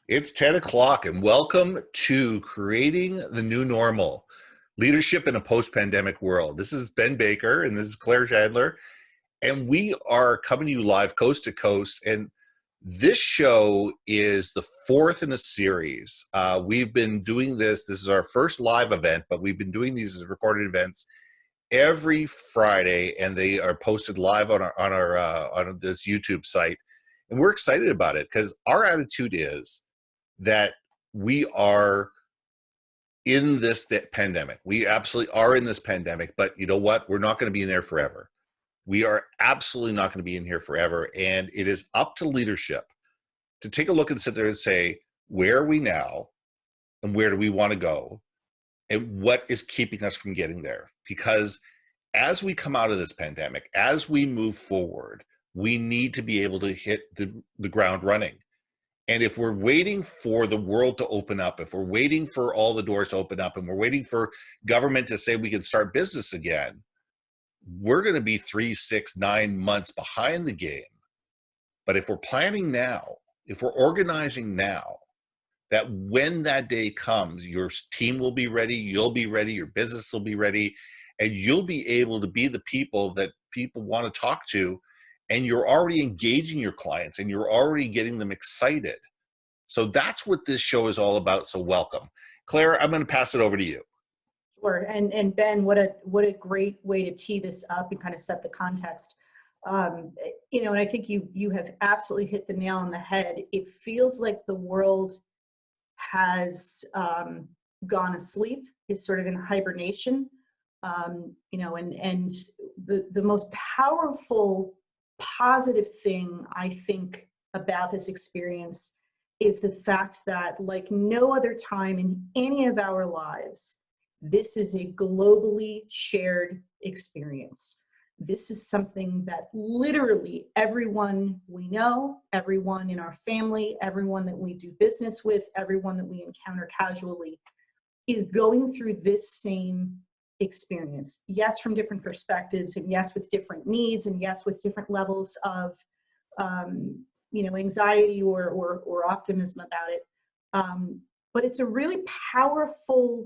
It's 10 o'clock, and welcome to Creating the New Normal Leadership in a Post Pandemic World. This is Ben Baker, and this is Claire Chandler, and we are coming to you live coast to coast. And this show is the fourth in a series. We've been doing this. This is our first live event, but we've been doing these as recorded events every Friday, and they are posted live on on this YouTube site. And we're excited about it because our attitude is that we are in this pandemic. We absolutely are in this pandemic, but you know what? We're not going to be in there forever. We are absolutely not going to be in here forever. And it is up to leadership to take a look and sit there and say, where are we now? And where do we want to go? And what is keeping us from getting there? Because as we come out of this pandemic, as we move forward, we need to be able to hit the ground running. And if we're waiting for the world to open up, if we're waiting for all the doors to open up, and we're waiting for government to say we can start business again, we're going to be 3, 6, 9 months behind the game. But if we're planning now, if we're organizing now, that when that day comes, your team will be ready, you'll be ready, your business will be ready, and you'll be able to be the people that people want to talk to. And you're already engaging your clients and you're already getting them excited. So that's what this show is all about. So welcome. Claire, I'm going to pass it over to you. Sure. And Ben, what a great way to tee this up and kind of set the context. And I think you have absolutely hit the nail on the head. It feels like the world has gone asleep, is sort of in hibernation. And the most powerful positive thing I think about this experience is the fact that, like no other time in any of our lives, this is a globally shared experience. This is something that literally everyone we know, everyone in our family, everyone that we do business with, everyone that we encounter casually is going through this same experience. Yes, from different perspectives, and yes, with different needs, and yes, with different levels of, anxiety or optimism about it. But it's a really powerful,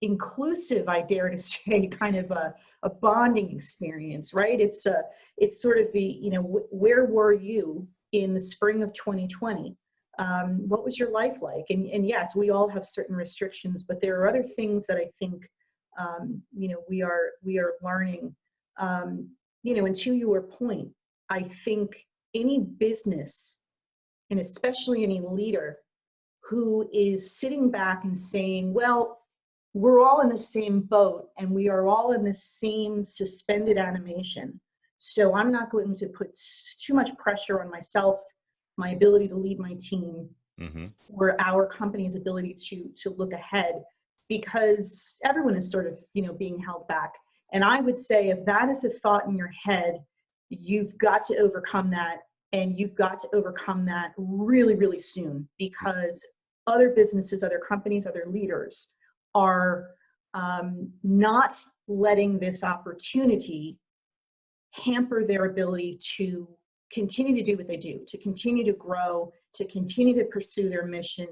inclusive, I dare to say, kind of a bonding experience, right? It's sort of the, where were you in the spring of 2020? What was your life like? And yes, we all have certain restrictions, but there are other things that I think we are learning. And to your point, I think any business, and especially any leader who is sitting back and saying, well, we're all in the same boat and we are all in the same suspended animation. So I'm not going to put too much pressure on myself, my ability to lead my team, or our company's ability to look ahead, because everyone is sort of, being held back. And I would say if that is a thought in your head, you've got to overcome that, and you've got to overcome that really, really soon, because other businesses, other companies, other leaders are not letting this opportunity hamper their ability to continue to do what they do, to continue to grow, to continue to pursue their mission,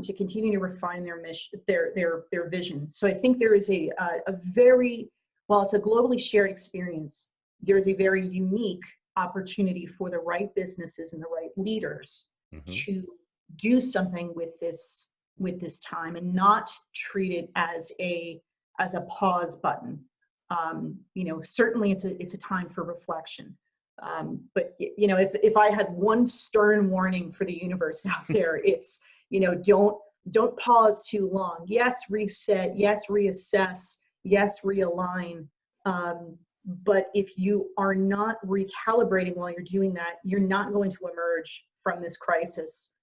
to continue to refine their mission, their vision. So I think there is a very, while it's a globally shared experience, there is a very unique opportunity for the right businesses and the right leaders to do something with this time and not treat it as a pause button. Certainly it's a time for reflection. But if I had one stern warning for the universe out there, it's, don't pause too long. Yes, reset. Yes, reassess. Yes, realign. But if you are not recalibrating while you're doing that, you're not going to emerge from this crisis,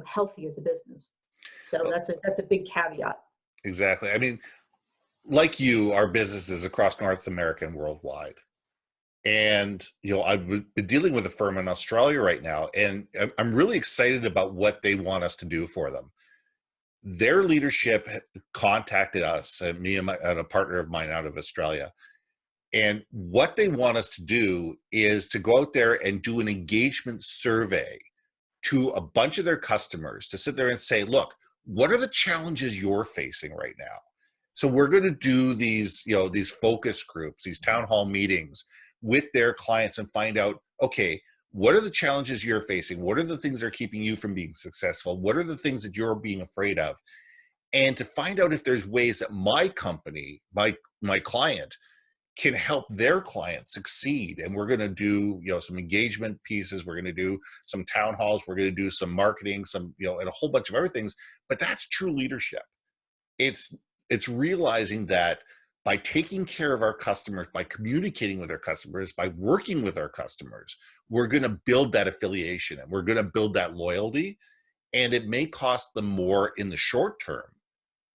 healthy as a business. So that's a big caveat. Exactly. I mean, like you, our business is across North America and worldwide. And, I've been dealing with a firm in Australia right now, and I'm really excited about what they want us to do for them. Their leadership contacted us, me and a partner of mine out of Australia. And what they want us to do is to go out there and do an engagement survey to a bunch of their customers to sit there and say, look, what are the challenges you're facing right now? So we're going to do these, these focus groups, these town hall meetings with their clients and find out, okay, what are the challenges you're facing? What are the things that are keeping you from being successful? What are the things that you're being afraid of? And to find out if there's ways that my company, my client, can help their clients succeed. And we're going to do, some engagement pieces. We're going to do some town halls. We're going to do some marketing, and a whole bunch of other things. But that's true leadership. It's realizing that by taking care of our customers, by communicating with our customers, by working with our customers, we're going to build that affiliation and we're going to build that loyalty. And it may cost them more in the short term,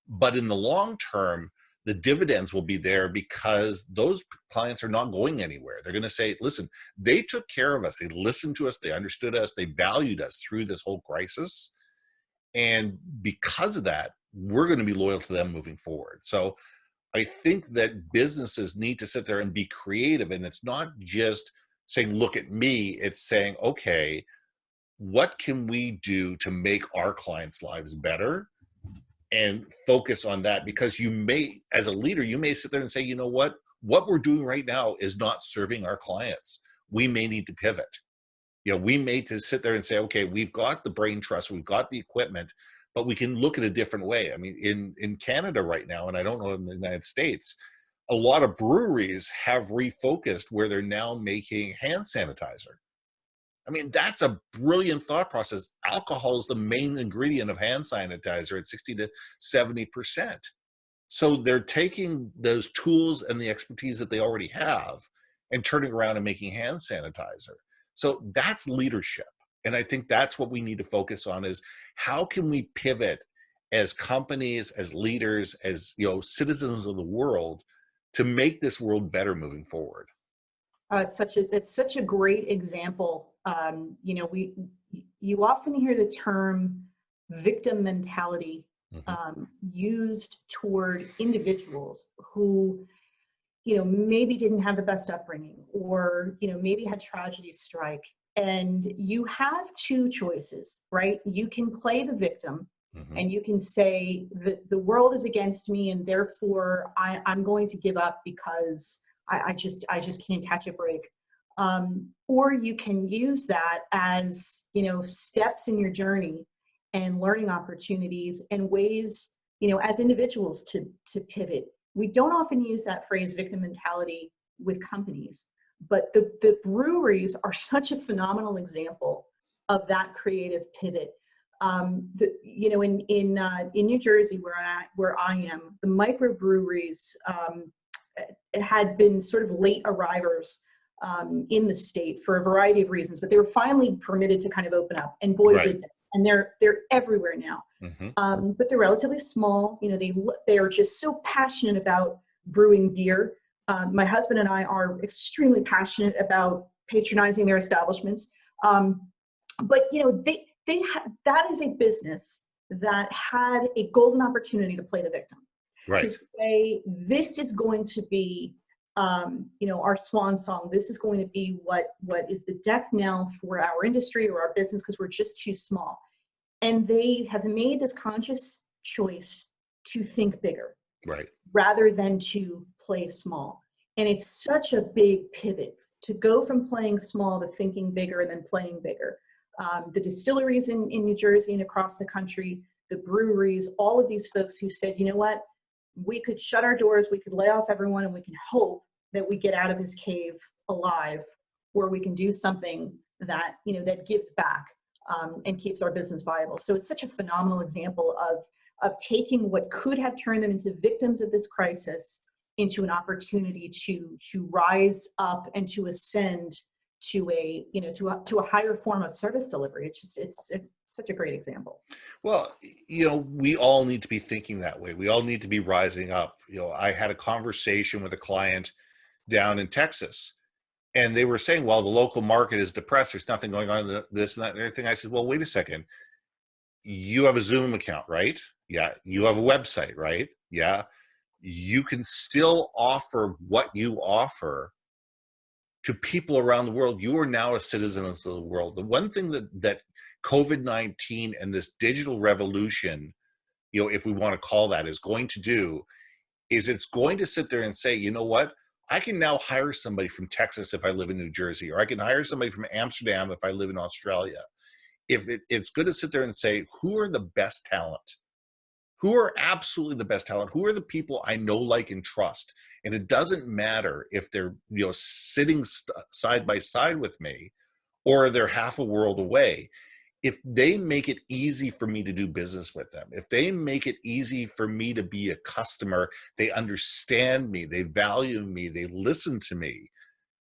but in the long term, the dividends will be there because those clients are not going anywhere. They're going to say, listen, they took care of us. They listened to us. They understood us. They valued us through this whole crisis. And because of that, we're going to be loyal to them moving forward. So I think that businesses need to sit there and be creative. And it's not just saying, look at me. It's saying, okay, what can we do to make our clients' lives better? And focus on that, because you may, as a leader, you may sit there and say, you know what we're doing right now is not serving our clients. We may need to pivot. We may need to sit there and say, okay, we've got the brain trust, we've got the equipment, but we can look at a different way. I mean, in Canada right now, and I don't know in the United States, a lot of breweries have refocused where they're now making hand sanitizer. I mean, that's a brilliant thought process. Alcohol is the main ingredient of hand sanitizer at 60 to 70%. So they're taking those tools and the expertise that they already have and turning around and making hand sanitizer. So that's leadership. And I think that's what we need to focus on, is how can we pivot as companies, as leaders, as citizens of the world, to make this world better moving forward. It's such a great example. You often hear the term victim mentality used toward individuals who, maybe didn't have the best upbringing, or, maybe had tragedy strike. And you have two choices, right? You can play the victim and you can say that the world is against me and therefore I'm going to give up because I just can't catch a break. Or you can use that as, steps in your journey and learning opportunities and ways, as individuals to pivot. We don't often use that phrase victim mentality with companies, but the breweries are such a phenomenal example of that creative pivot. In New Jersey, where I am, the microbreweries had been sort of late arrivers in the state for a variety of reasons, but they were finally permitted to kind of open up, and boy, did they. And they're everywhere now. But they're relatively small. They are just so passionate about brewing beer. My husband and I are extremely passionate about patronizing their establishments. But that is a business that had a golden opportunity to play the victim. Right. To say, this is going to be, our swan song. This is going to be what is the death knell for our industry or our business, because we're just too small. And they have made this conscious choice to think bigger, right, rather than to play small. And it's such a big pivot to go from playing small to thinking bigger and then playing bigger. The distilleries in New Jersey and across the country, the breweries, all of these folks who said, you know what, we could shut our doors, we could lay off everyone, and we can hope that we get out of this cave alive, or we can do something that, that gives back and keeps our business viable. So it's such a phenomenal example of taking what could have turned them into victims of this crisis into an opportunity to rise up and to ascend to a higher form of service delivery. It's such a great example. Well, we all need to be thinking that way. We all need to be rising up. I had a conversation with a client down in Texas, and they were saying, well, the local market is depressed. There's nothing going on, this and that and everything. I said, well, wait a second. You have a Zoom account, right? Yeah. You have a website, right? Yeah. You can still offer what you offer to people around the world, you are now a citizen of the world. The one thing that COVID-19 and this digital revolution, if we want to call that, is going to do is it's going to sit there and say, you know what? I can now hire somebody from Texas if I live in New Jersey, or I can hire somebody from Amsterdam if I live in Australia. It's good to sit there and say, who are the best talent? Who are absolutely the best talent? Who are the people I know, like, and trust? And it doesn't matter if they're sitting side by side with me, or they're half a world away. If they make it easy for me to do business with them, if they make it easy for me to be a customer, they understand me, they value me, they listen to me,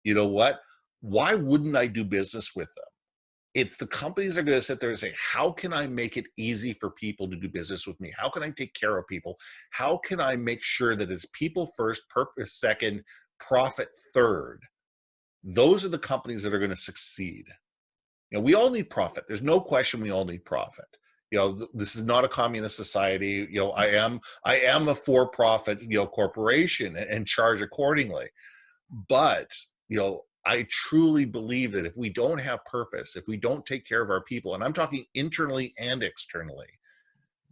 you know what? Why wouldn't I do business with them? It's the companies that are going to sit there and say, how can I make it easy for people to do business with me? How can I take care of people? How can I make sure that it's people first, purpose second, profit third? Those are the companies that are going to succeed. We all need profit. There's no question we all need profit. This is not a communist society. I am a for-profit, corporation, and charge accordingly. But, I truly believe that if we don't have purpose, if we don't take care of our people, and I'm talking internally and externally,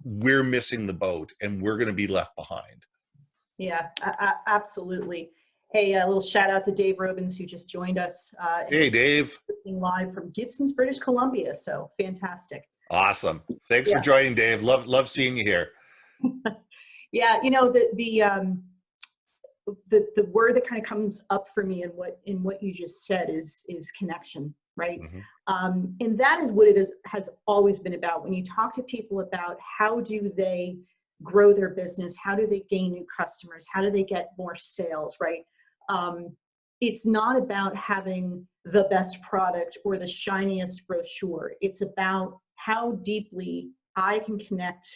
we're missing the boat and we're going to be left behind. Yeah, absolutely. Hey, a little shout out to Dave Robins, who just joined us. Hey, Dave. Listening live from Gibson's, British Columbia. So fantastic. Awesome. Thanks for joining, Dave. Love seeing you here. Yeah, the word that kind of comes up for me in what you just said is connection, right? Mm-hmm. And that is what has always been about. When you talk to people about how do they grow their business, how do they gain new customers, how do they get more sales, right? It's not about having the best product or the shiniest brochure. It's about how deeply I can connect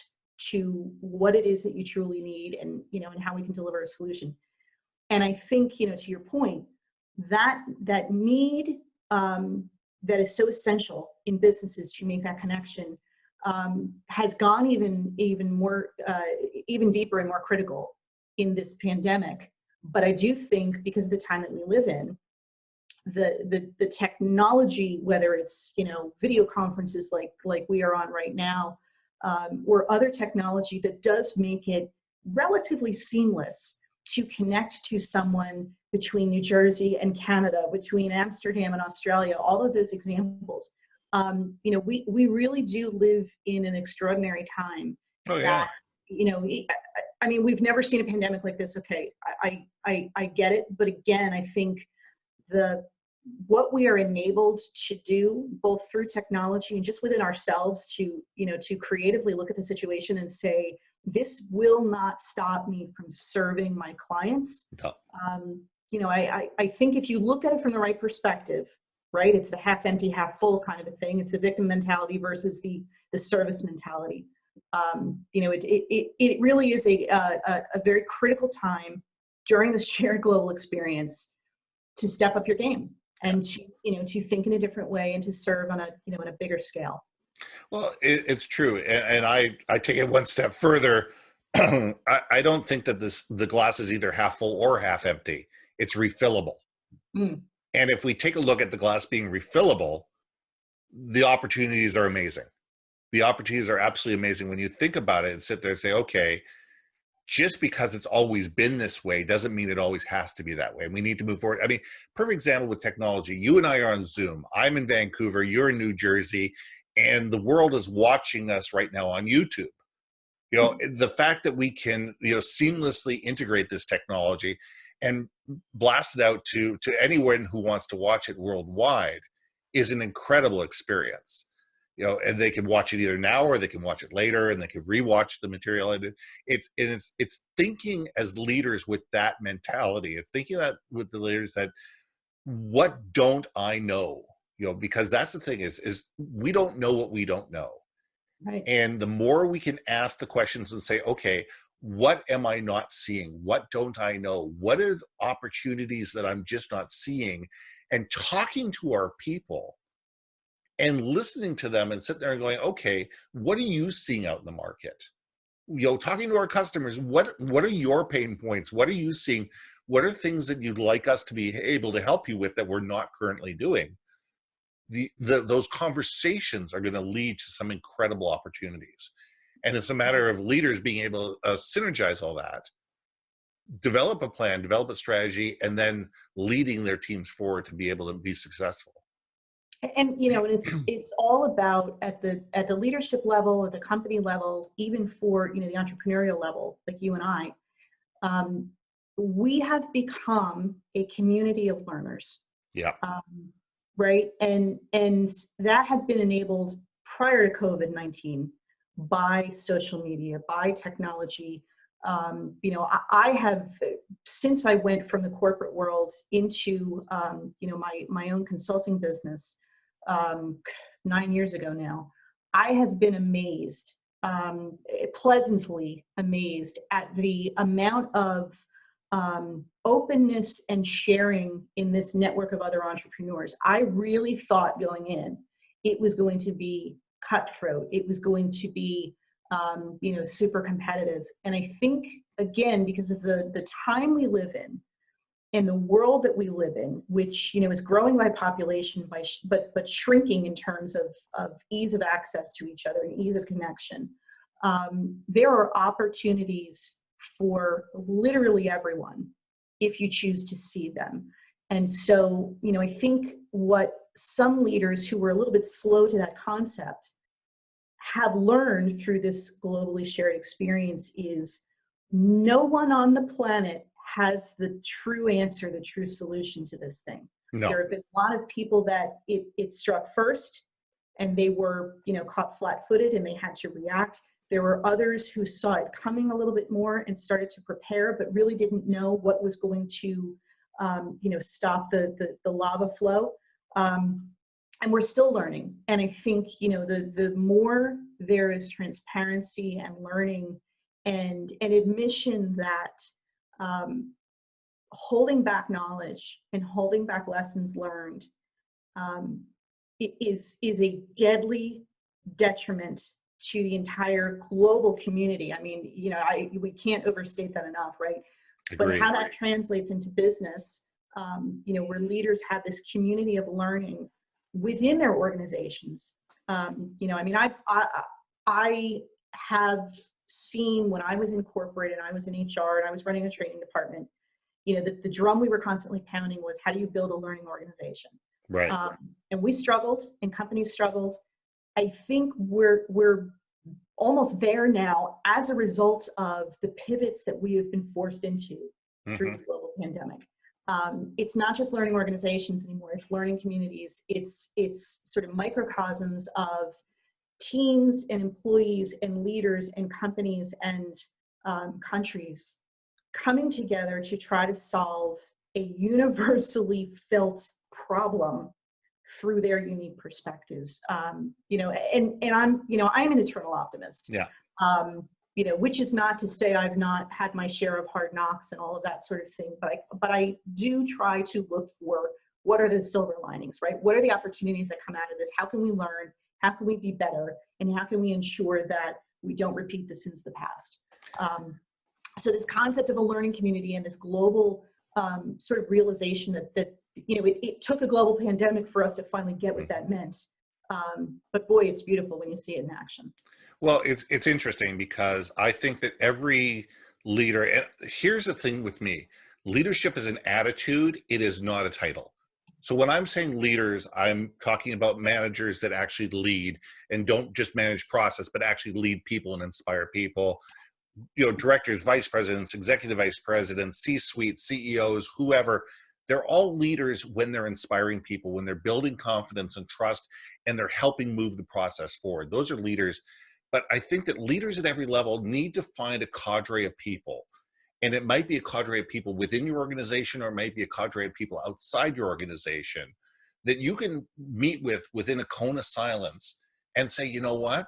to what it is that you truly need, and and how we can deliver a solution. And I think, to your point, that need that is so essential in businesses to make that connection has gone even more, even deeper and more critical in this pandemic. But I do think, because of the time that we live in, the technology, whether it's video conferences like we are on right now, or other technology that does make it relatively seamless to connect to someone between New Jersey and Canada, between Amsterdam and Australia, all of those examples. We really do live in an extraordinary time. Oh, yeah. I mean, we've never seen a pandemic like this. Okay, I get it. But again, I think what we are enabled to do, both through technology and just within ourselves, to creatively look at the situation and say, this will not stop me from serving my clients. No. I think if you look at it from the right perspective, right, it's the half empty, half full kind of a thing. It's the victim mentality versus the service mentality. It really is a very critical time during this shared global experience to step up your game and to think in a different way and to serve on a bigger scale. Well, it's true. And I take it one step further. I don't think that the glass is either half full or half empty. It's refillable. Mm. And if we take a look at the glass being refillable, the opportunities are amazing. The opportunities are absolutely amazing when you think about it and sit there and say, okay, just because it's always been this way doesn't mean it always has to be that way. We need to move forward. I mean, perfect example with technology. You and I are on Zoom. I'm in Vancouver. You're in New Jersey. And the world is watching us right now on YouTube. The fact that we can, seamlessly integrate this technology and blast it out to anyone who wants to watch it worldwide is an incredible experience. And they can watch it either now or they can watch it later, and they can rewatch the material. And it's thinking as leaders with that mentality. It's thinking that with the leaders that, what don't I know? Because that's the thing is we don't know what we don't know. Right. And the more we can ask the questions and say, okay, what am I not seeing? What don't I know? What are the opportunities that I'm just not seeing? And talking to our people and listening to them and sitting there and going, okay, what are you seeing out in the market? Talking to our customers, what are your pain points? What are you seeing? What are things that you'd like us to be able to help you with that we're not currently doing? Those conversations are going to lead to some incredible opportunities. And it's a matter of leaders being able to synergize all that, develop a plan, develop a strategy, and then leading their teams forward to be able to be successful. And and it's all about at the leadership level, at the company level, even for the entrepreneurial level, like you and I, we have become a community of learners. Yeah. Right, and that had been enabled prior to COVID-19 by social media, by technology. I have, since I went from the corporate world into my own consulting business 9 years ago now, I have been amazed, pleasantly amazed at the amount of openness and sharing in this network of other entrepreneurs. I really thought going in, it was going to be cutthroat. It was going to be, super competitive. And I think, again, because of the time we live in and the world that we live in, which, is growing by population, but shrinking in terms of ease of access to each other and ease of connection, there are opportunities for literally everyone if you choose to see them. And so, I think what some leaders who were a little bit slow to that concept have learned through this globally shared experience is no one on the planet has the true answer, the true solution to this thing. No. There have been a lot of people that it struck first and they were, caught flat-footed and they had to react. There were others who saw it coming a little bit more and started to prepare, but really didn't know what was going to, stop the lava flow. And we're still learning. And I think, the more there is transparency and learning and an admission that holding back knowledge and holding back lessons learned is a deadly detriment to the entire global community. I mean, we can't overstate that enough, right? Agreed. But how that translates into business, where leaders have this community of learning within their organizations. I have seen when I was in corporate and I was in HR and I was running a training department, the drum we were constantly pounding was, how do you build a learning organization? Right. And we struggled and companies struggled. I think we're almost there now as a result of the pivots that we have been forced into through this global pandemic. It's not just learning organizations anymore, it's learning communities. It's sort of microcosms of teams and employees and leaders and companies and countries coming together to try to solve a universally felt problem through their unique perspectives. And I'm an eternal optimist. Yeah. Which is not to say I've not had my share of hard knocks and all of that sort of thing, but I do try to look for what are the silver linings, right? What are the opportunities that come out of this? How can we learn? How can we be better? And how can we ensure that we don't repeat the sins of the past? So this concept of a learning community and this global sort of realization that it took a global pandemic for us to finally get what that meant. But boy, it's beautiful when you see it in action. Well, it's interesting because I think that every leader, and here's the thing with me, leadership is an attitude, it is not a title. So when I'm saying leaders, I'm talking about managers that actually lead and don't just manage process, but actually lead people and inspire people. Directors, vice presidents, executive vice presidents, C-suite, CEOs, whoever, they're all leaders when they're inspiring people, when they're building confidence and trust, and they're helping move the process forward. Those are leaders. But I think that leaders at every level need to find a cadre of people. And it might be a cadre of people within your organization, or it might be a cadre of people outside your organization that you can meet with within a cone of silence and say, you know what?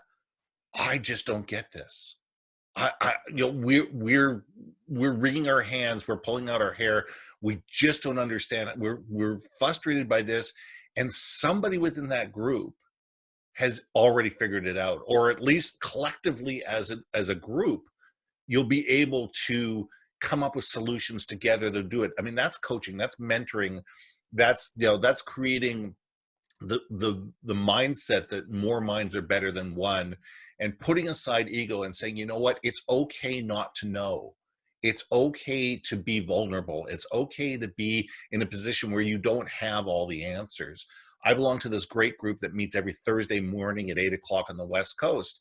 I just don't get this. We're wringing our hands, we're pulling out our hair. We just don't understand it. We're frustrated by this. And somebody within that group has already figured it out, or at least collectively as a group, you'll be able to come up with solutions together to do it. I mean, that's coaching, that's mentoring, that's, you know, that's creating the mindset that more minds are better than one, and putting aside ego and saying, you know what, it's okay not to know. It's okay to be vulnerable. It's okay to be in a position where you don't have all the answers. I belong to this great group that meets every Thursday morning at 8 o'clock on the West Coast.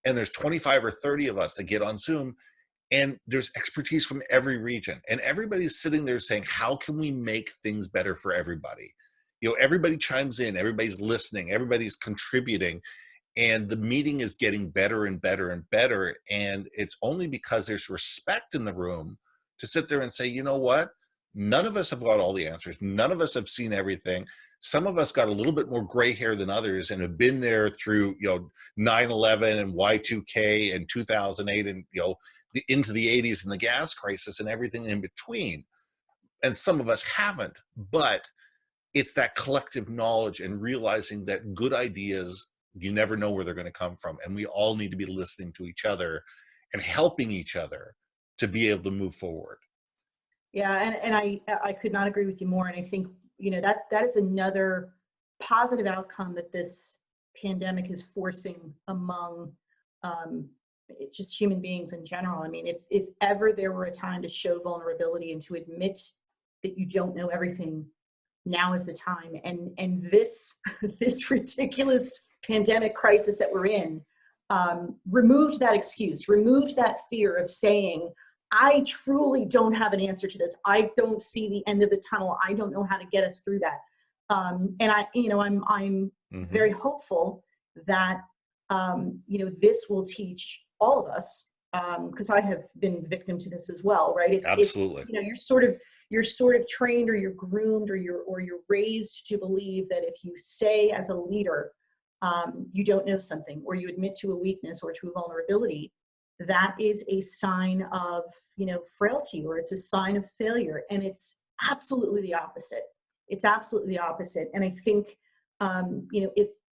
And there's 25 or 30 of us that get on Zoom, and there's expertise from every region. And everybody's sitting there saying, how can we make things better for everybody? You know, everybody chimes in, everybody's listening, everybody's contributing, and the meeting is getting better and better and better. And it's only because there's respect in the room to sit there and say, you know what? None of us have got all the answers. None of us have seen everything. Some of us got a little bit more gray hair than others and have been there through, you know, 9/11 and Y2K and 2008 and, you know, into the 80s and the gas crisis and everything in between. And some of us haven't, but it's that collective knowledge and realizing that good ideas, you never know where they're going to come from. And we all need to be listening to each other and helping each other to be able to move forward. Yeah, and I could not agree with you more. And I think, you know, that is another positive outcome that this pandemic is forcing among just human beings in general. I mean, if ever there were a time to show vulnerability and to admit that you don't know everything, now is the time. And this this ridiculous pandemic crisis that we're in removed that excuse, removed that fear of saying, I truly don't have an answer to this. I don't see the end of the tunnel. I don't know how to get us through that. And I'm very hopeful that this will teach all of us, because I have been victim to this as well, right? Absolutely. You're sort of trained, or you're groomed, or you're raised to believe that if you say as a leader you don't know something, or you admit to a weakness or to a vulnerability, that is a sign of, frailty, or it's a sign of failure. And it's absolutely the opposite. It's absolutely the opposite. And I think,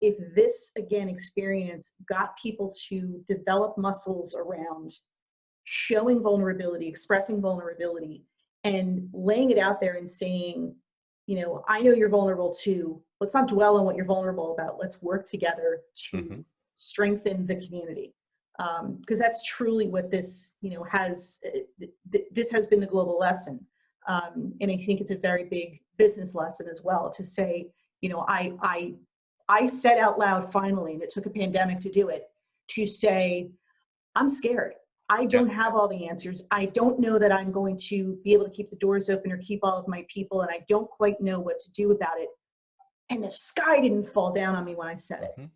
if this, again, experience got people to develop muscles around showing vulnerability, expressing vulnerability, and laying it out there and saying, I know you're vulnerable too. Let's not dwell on what you're vulnerable about. Let's work together to strengthen the community. Because that's truly what this, this has been the global lesson. And I think it's a very big business lesson as well, to say, I said out loud finally, and it took a pandemic to do it, to say, I'm scared. I don't have all the answers. I don't know that I'm going to be able to keep the doors open or keep all of my people, and I don't quite know what to do about it. And the sky didn't fall down on me when I said it.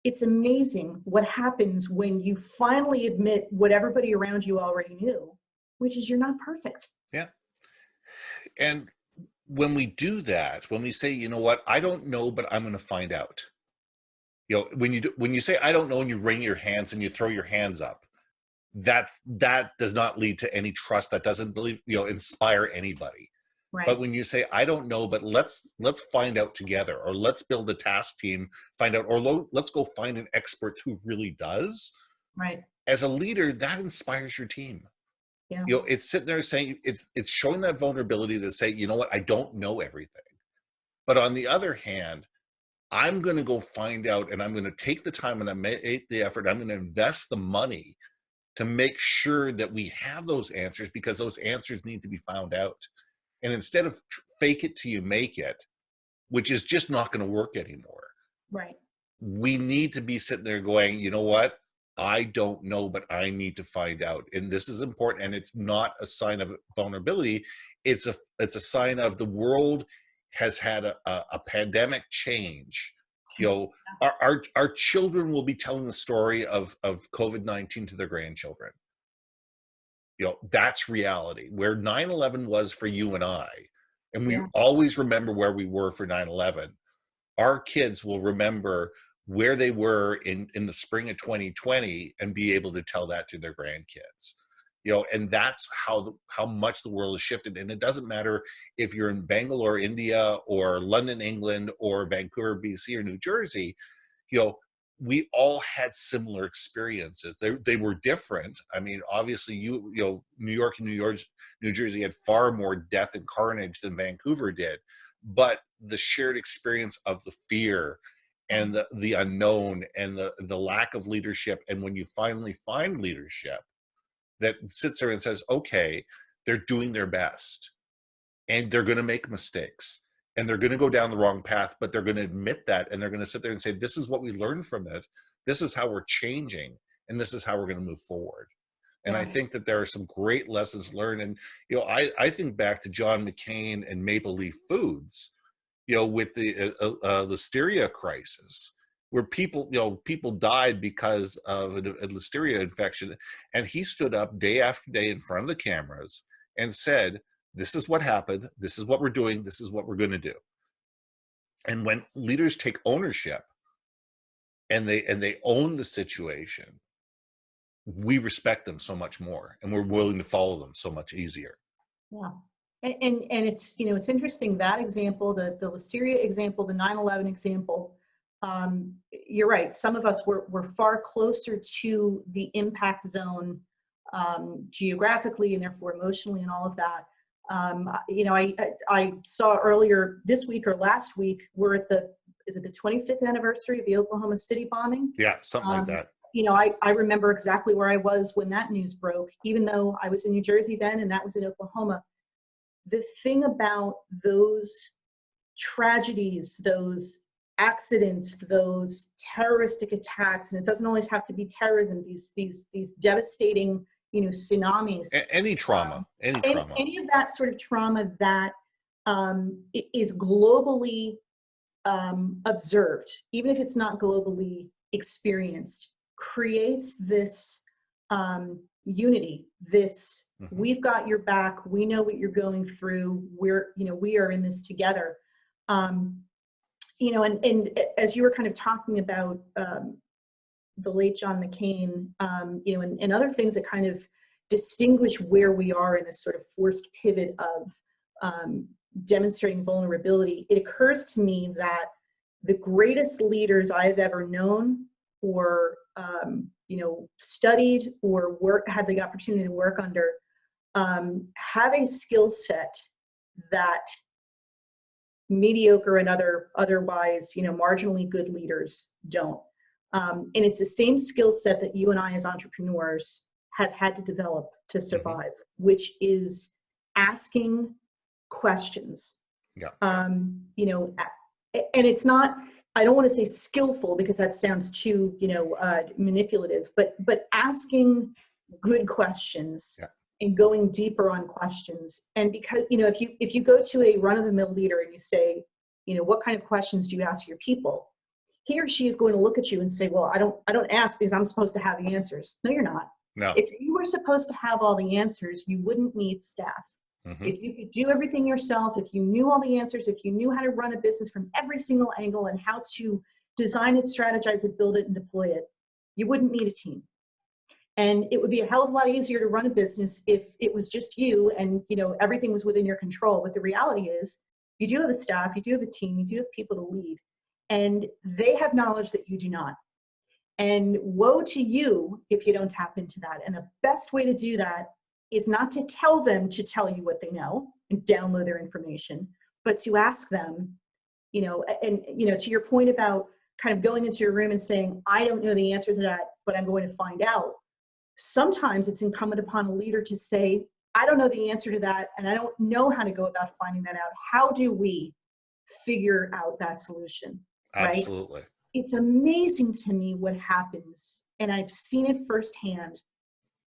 It's amazing what happens when you finally admit what everybody around you already knew, which is you're not perfect. Yeah. And when we do that, when we say, you know what, I don't know, but I'm going to find out. When you say, I don't know, and you wring your hands and you throw your hands up, that does not lead to any trust. That doesn't inspire anybody. Right. But when you say, I don't know, but let's find out together, or let's build a task team, find out, or let's go find an expert who really does. Right. As a leader, that inspires your team. Yeah. It's sitting there saying, it's showing that vulnerability to say, you know what, I don't know everything. But on the other hand, I'm going to go find out, and I'm going to take the time and I make the effort. I'm going to invest the money to make sure that we have those answers, because those answers need to be found out. And instead of fake it till you make it, which is just not going to work anymore. Right. We need to be sitting there going, you know what? I don't know, but I need to find out. And this is important. And it's not a sign of vulnerability. It's a sign of the world has had a pandemic change. Our children will be telling the story of COVID-19 to their grandchildren. That's reality. Where 9/11 was for you and I, and we always remember where we were for 9/11. Our kids will remember where they were in the spring of 2020 and be able to tell that to their grandkids. And that's how much the world has shifted. And it doesn't matter if you're in Bangalore, India, or London, England, or Vancouver, BC, or New Jersey. we all had similar experiences. They were different. I mean, obviously, you know, New York and New Jersey had far more death and carnage than Vancouver did, but the shared experience of the fear and the unknown and the lack of leadership, and when you finally find leadership that sits there and says, okay, they're doing their best and they're going to make mistakes and they're going to go down the wrong path, but they're going to admit that, and they're going to sit there and say, this is what we learned from it, this is how we're changing, and this is how we're going to move forward. And I think that there are some great lessons learned. And, you know, I think back to John McCain and Maple Leaf Foods, you know, with the listeria crisis, where people, you know, people died because of a listeria infection. And he stood up day after day in front of the cameras and said, this is what happened, this is what we're doing, this is what we're going to do. And when leaders take ownership and they own the situation, we respect them so much more, and we're willing to follow them so much easier. Yeah. And it's, you know, it's interesting, that example, the listeria example, the 9/11 example, you're right. Some of us were far closer to the impact zone, geographically and therefore emotionally and all of that. You know, I saw earlier this week or last week, we're at is it the 25th anniversary of the Oklahoma City bombing? Yeah, something like that. You know, I remember exactly where I was when that news broke, even though I was in New Jersey then and that was in Oklahoma. The thing about those tragedies, those accidents, those terroristic attacks, and it doesn't always have to be terrorism, these devastating, you know, tsunamis. Any trauma, any of that sort of trauma that is globally observed, even if it's not globally experienced, creates this unity, this we've got your back, we know what you're going through, we are in this together. You know, and as you were kind of talking about the late John McCain, you know, and other things that kind of distinguish where we are in this sort of forced pivot of demonstrating vulnerability, it occurs to me that the greatest leaders I've ever known or you know, studied or had the opportunity to work under have a skill set that mediocre and otherwise, you know, marginally good leaders don't. And it's the same skill set that you and I as entrepreneurs have had to develop to survive, which is asking questions. Yeah. You know, and it's not, I don't want to say skillful because that sounds too, you know, manipulative, but asking good questions. Yeah. And going deeper on questions. And because, you know, if you go to a run-of-the-mill leader and you say, you know, what kind of questions do you ask your people? He or she is going to look at you and say, well, I don't ask because I'm supposed to have the answers. No, you're not. No. If you were supposed to have all the answers, you wouldn't need staff. If you could do everything yourself, if you knew all the answers, if you knew how to run a business from every single angle and how to design it, strategize it, build it, and deploy it, you wouldn't need a team. And it would be a hell of a lot easier to run a business if it was just you and, you know, everything was within your control. But the reality is you do have a staff, you do have a team, you do have people to lead, and they have knowledge that you do not. And woe to you if you don't tap into that. And the best way to do that is not to tell them to tell you what they know and download their information, but to ask them, you know, and, you know, to your point about kind of going into your room and saying, I don't know the answer to that, but I'm going to find out. Sometimes it's incumbent upon a leader to say, I don't know the answer to that, and I don't know how to go about finding that out. How do we figure out that solution? Absolutely. Right? It's amazing to me what happens, and I've seen it firsthand,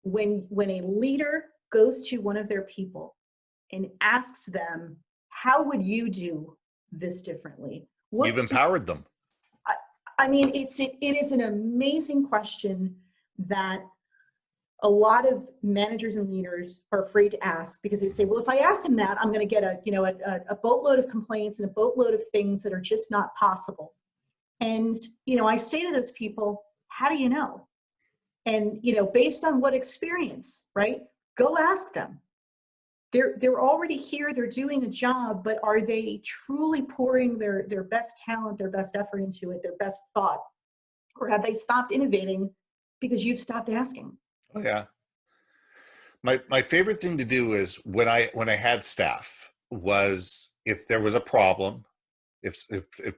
when a leader goes to one of their people and asks them, how would you do this differently? You've empowered them. I mean, it is an amazing question that a lot of managers and leaders are afraid to ask, because they say, well, if I ask them that, I'm going to get a boatload of complaints and a boatload of things that are just not possible. And, you know, I say to those people, how do you know? And, you know, based on what experience, right? Go ask them. They're already here, they're doing a job, but are they truly pouring their best talent, their best effort into it, their best thought? Or have they stopped innovating because you've stopped asking? Oh yeah. My favorite thing to do is when I had staff was if there was a problem, if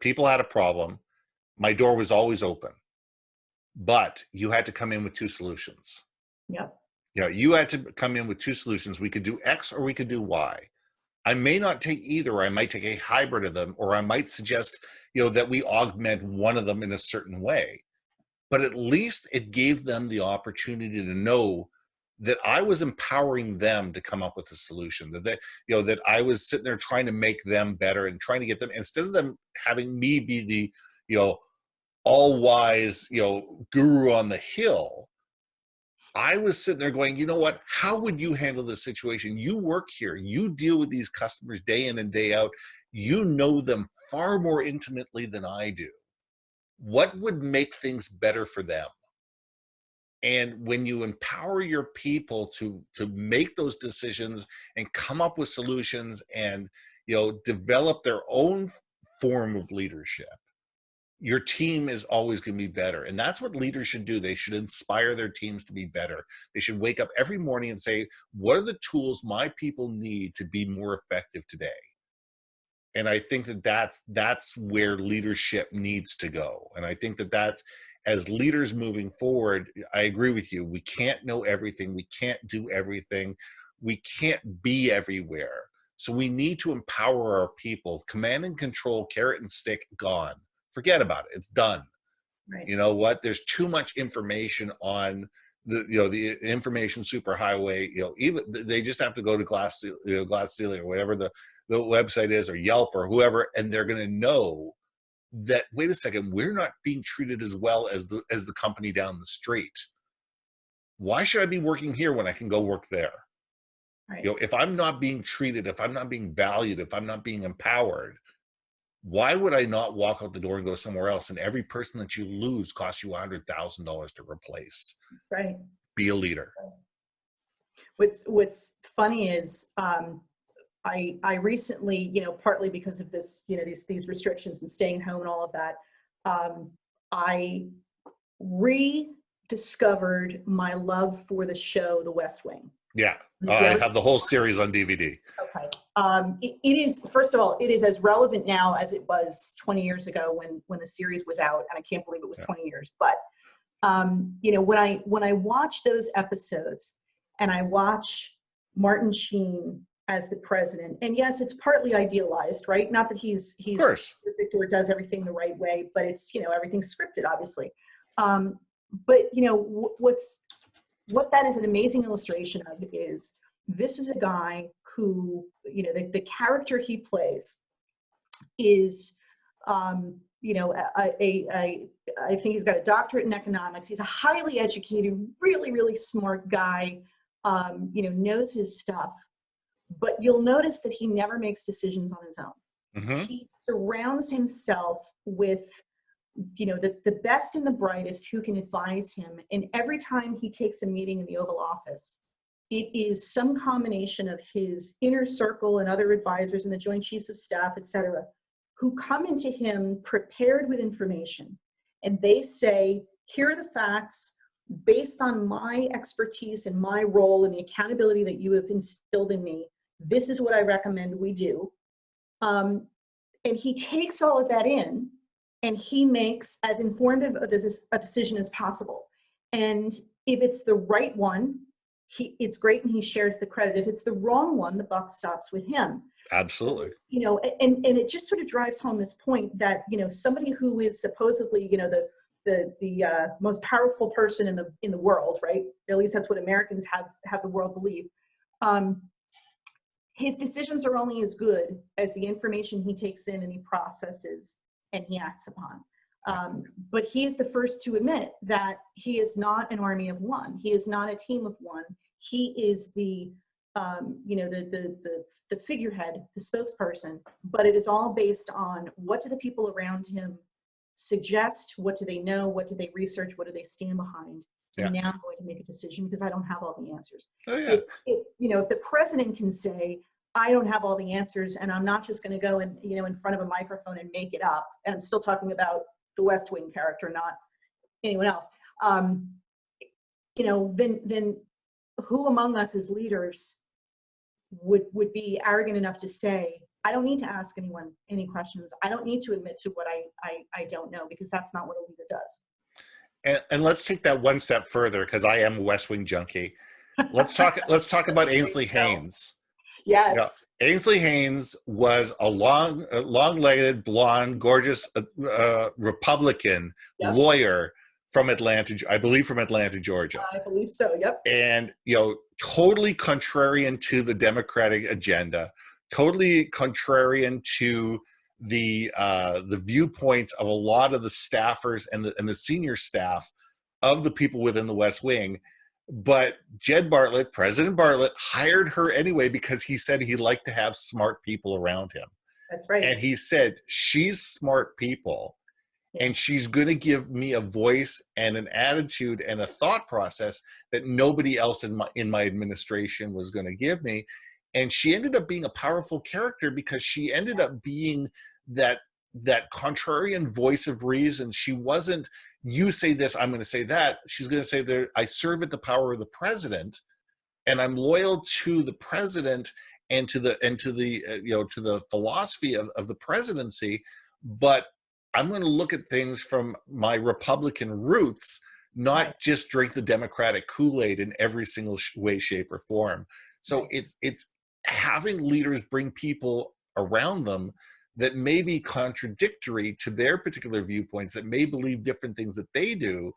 people had a problem, my door was always open. But you had to come in with two solutions. Yep. You know, you had to come in with two solutions. We could do X or we could do Y. I may not take either. I might take a hybrid of them, or I might suggest, that we augment one of them in a certain way. But at least it gave them the opportunity to know that I was empowering them to come up with a solution, that I was sitting there trying to make them better and trying to get them, instead of them having me be the, all wise, guru on the hill. I was sitting there going, you know what? How would you handle this situation? You work here. You deal with these customers day in and day out. You know them far more intimately than I do. What would make things better for them? And when you empower your people to make those decisions and come up with solutions and, develop their own form of leadership, your team is always going to be better. And that's what leaders should do. They should inspire their teams to be better. They should wake up every morning and say, what are the tools my people need to be more effective today? And I think that's where leadership needs to go. And I think that's, as leaders moving forward, I agree with you. We can't know everything. We can't do everything. We can't be everywhere. So we need to empower our people. Command and control, carrot and stick, gone. Forget about it. It's done. Right. You know what? There's too much information on the information superhighway. Even they just have to go to Glass Ceiling or whatever the website is, or Yelp or whoever, and they're going to know that, wait a second, we're not being treated as well as the company down the street. Why should I be working here when I can go work there? Right. If I'm not being treated, if I'm not being valued, if I'm not being empowered, why would I not walk out the door and go somewhere else? And every person that you lose costs you $100,000 to replace. That's right. Be a leader. What's funny is I recently, partly because of this, these restrictions and staying home and all of that, I rediscovered my love for the show, The West Wing. Yeah, I have the whole series on DVD. Okay. It is, first of all, it is as relevant now as it was 20 years ago when the series was out, and I can't believe it was 20 years. But when I watch those episodes and I watch Martin Sheen as the president, and yes, it's partly idealized, right? Not that he's perfect or does everything the right way, but it's, everything's scripted, obviously. But what that is an amazing illustration of is, this is a guy who, the character he plays is, I think he's got a doctorate in economics. He's a highly educated, really, really smart guy, knows his stuff. But you'll notice that he never makes decisions on his own. Mm-hmm. He surrounds himself with, the best and the brightest who can advise him. And every time he takes a meeting in the Oval Office, it is some combination of his inner circle and other advisors and the Joint Chiefs of Staff, et cetera, who come into him prepared with information. And they say, here are the facts based on my expertise and my role and the accountability that you have instilled in me. This is what I recommend we do. And he takes all of that in, and he makes as informed a decision as possible. And if it's the right one, it's great, and he shares the credit. If it's the wrong one, the buck stops with him. Absolutely. So, and it just sort of drives home this point that, somebody who is supposedly, the most powerful person in the world, right? At least that's what Americans have the world believe. His decisions are only as good as the information he takes in and he processes and he acts upon. But he is the first to admit that he is not an army of one. He is not a team of one. He is the figurehead, the spokesperson, but it is all based on, what do the people around him suggest? What do they know? What do they research? What do they stand behind? Yeah. And now I'm going to make a decision because I don't have all the answers. Oh, yeah. If the president can say, I don't have all the answers, and I'm not just going to go and, in front of a microphone and make it up. And I'm still talking about the West Wing character, not, anyone else. Um, then who among us as leaders would be arrogant enough to say, I don't need to ask anyone any questions. I don't need to admit to what I don't know, because that's not what a leader does. And let's take that one step further, because I am a West Wing junkie. Let's talk about Ainsley Haynes. Yes. Ainsley Haynes was a long-legged, blonde, gorgeous Republican Yep. lawyer from Atlanta, I believe from Atlanta, Georgia. I believe so. Yep. And, totally contrarian to the Democratic agenda, totally contrarian to the viewpoints of a lot of the staffers and the senior staff of the people within the West Wing. But President Bartlett, hired her anyway because he said he liked to have smart people around him. That's right. And he said, she's smart people, and she's going to give me a voice and an attitude and a thought process that nobody else in my administration was going to give me. And she ended up being a powerful character because she ended up being that contrarian voice of reason. She wasn't, you say this, I'm going to say that. She's going to say that I serve at the power of the president, and I'm loyal to the president and to the philosophy of the presidency, but I'm going to look at things from my Republican roots, not just drink the Democratic Kool-Aid in every single way, shape, or form. So it's having leaders bring people around them that may be contradictory to their particular viewpoints, that may believe different things that they do.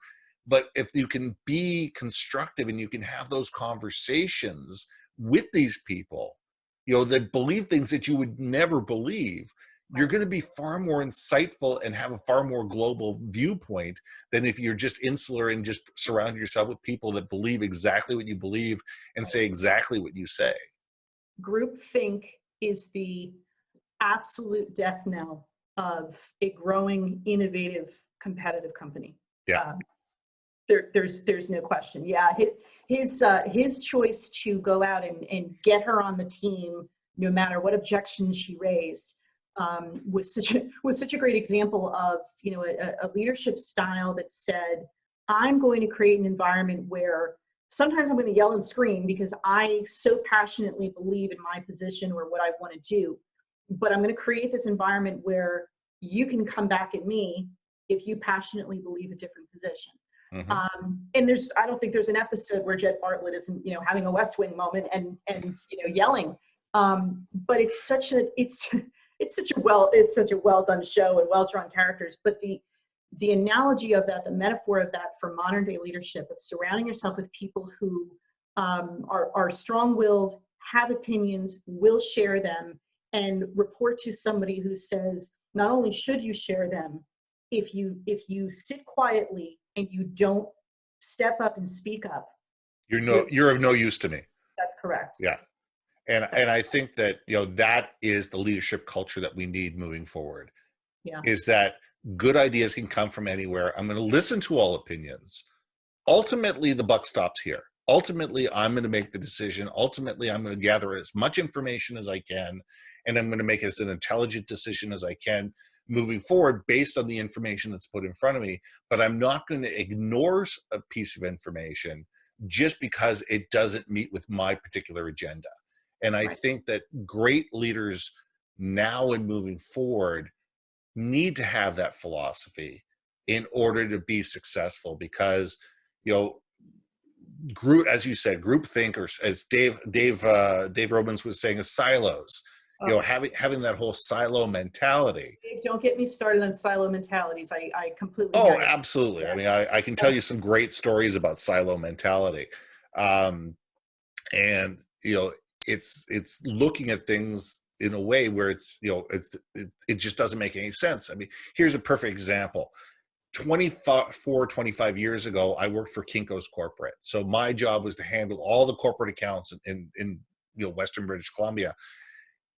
But if you can be constructive and you can have those conversations with these people, that believe things that you would never believe, you're going to be far more insightful and have a far more global viewpoint than if you're just insular and just surround yourself with people that believe exactly what you believe and say exactly what you say. Groupthink is the absolute death knell of a growing, innovative, competitive company. Yeah. There's no question. Yeah, his choice to go out and get her on the team, no matter what objections she raised, was such a great example of a leadership style that said, I'm going to create an environment where sometimes I'm going to yell and scream because I so passionately believe in my position or what I want to do, but I'm going to create this environment where you can come back at me if you passionately believe a different position. Mm-hmm. And I don't think there's an episode where Jed Bartlett isn't having a West Wing moment and yelling. But it's such a well done show and well drawn characters. But the analogy of that, the metaphor of that for modern day leadership, of surrounding yourself with people who are strong willed, have opinions, will share them, and report to somebody who says, not only should you share them, if you sit quietly and you don't step up and speak up, you're of no use to me. That's correct. Yeah. And I think that, that is the leadership culture that we need moving forward. Yeah. Is that good ideas can come from anywhere. I'm going to listen to all opinions. Ultimately, the buck stops here. Ultimately, I'm going to make the decision. Ultimately, I'm going to gather as much information as I can, and I'm going to make as an intelligent decision as I can moving forward based on the information that's put in front of me. But I'm not going to ignore a piece of information just because it doesn't meet with my particular agenda. And I think that great leaders now and moving forward need to have that philosophy in order to be successful, because, group, as you said, groupthink, or as Dave Robbins was saying, is silos. Having that whole silo mentality. Don't get me started on silo mentalities. I completely. Oh, absolutely. Yeah. I mean, I can tell you some great stories about silo mentality, and it's looking at things in a way where it just doesn't make any sense. I mean, here's a perfect example. 25 years ago, I worked for Kinko's Corporate. So my job was to handle all the corporate accounts in Western British Columbia.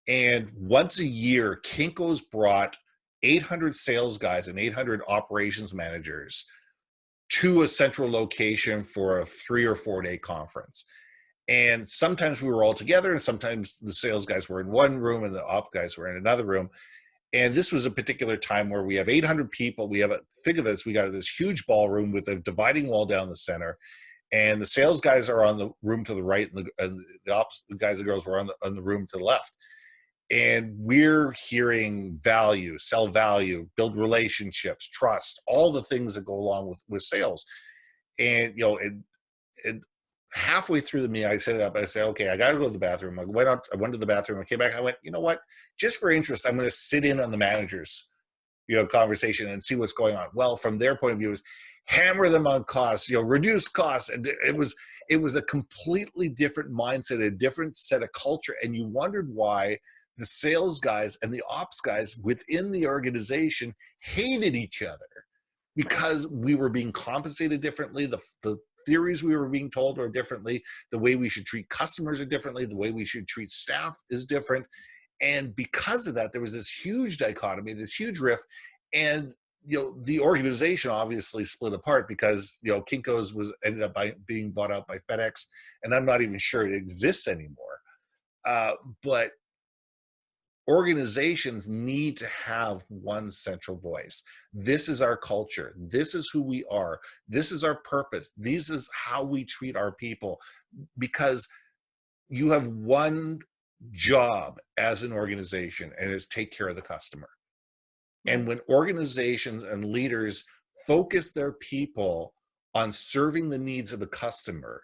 And once a year, Kinko's brought 800 sales guys and 800 operations managers to a central location for a 3 or 4 day conference. And sometimes we were all together, and sometimes the sales guys were in one room and the op guys were in another room. And this was a particular time where we have 800 people. We have think of this, we got this huge ballroom with a dividing wall down the center. And the sales guys are on the room to the right, and the opposite guys and girls were on the room to the left. And we're hearing value, sell value, build relationships, trust, all the things that go along with sales. And, and halfway through the meeting, I said, okay, I got to go to the bathroom. I went to the bathroom. I came back. I went, you know what? Just for interest, I'm going to sit in on the manager's, conversation and see what's going on. Well, from their point of view, is hammer them on costs, reduce costs. And it was a completely different mindset, a different set of culture. And you wondered why the sales guys and the ops guys within the organization hated each other, because we were being compensated differently. The theories we were being told are differently. The way we should treat customers are differently. The way we should treat staff is different. And because of that, there was this huge dichotomy, this huge rift. And, the organization obviously split apart because, Kinko's ended up being bought out by FedEx. And I'm not even sure it exists anymore. But organizations need to have one central voice. This is our culture. This is who we are. This is our purpose. This is how we treat our people, because you have one job as an organization, and it's take care of the customer. And when organizations and leaders focus their people on serving the needs of the customer,